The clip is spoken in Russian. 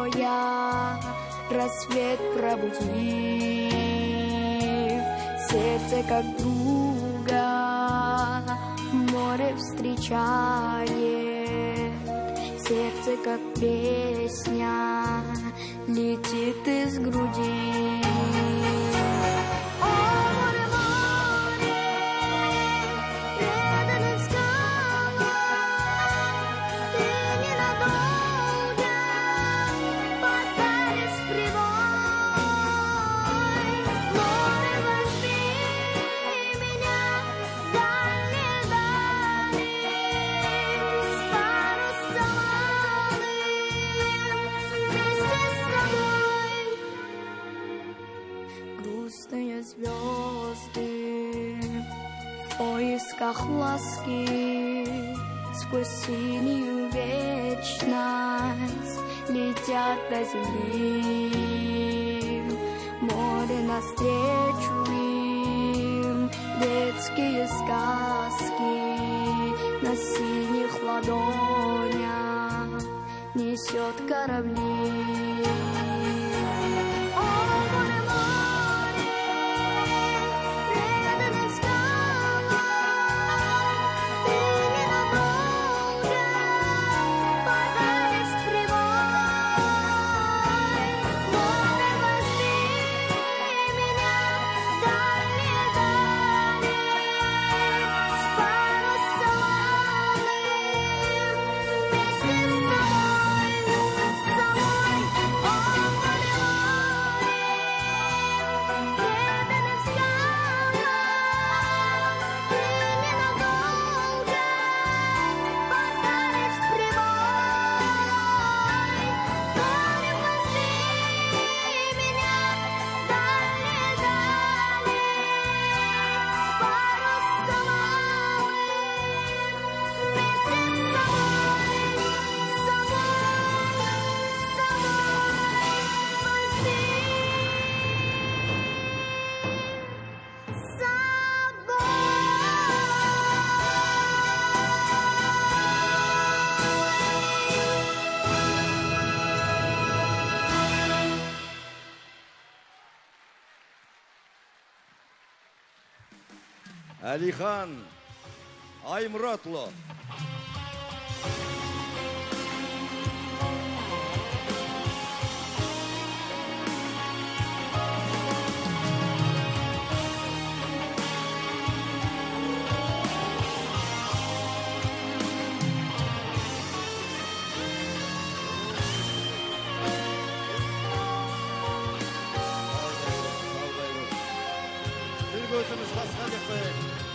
покоя, рассвет пробудив, сердце как друга море встречает, сердце как песня летит из груди. Грустные звезды в поисках ласки сквозь синюю вечность летят до земли. Море навстречу им, детские сказки на синих ладонях несет корабли. Алихан Аймуратұлы. Өзіміз басқа деп қояйық.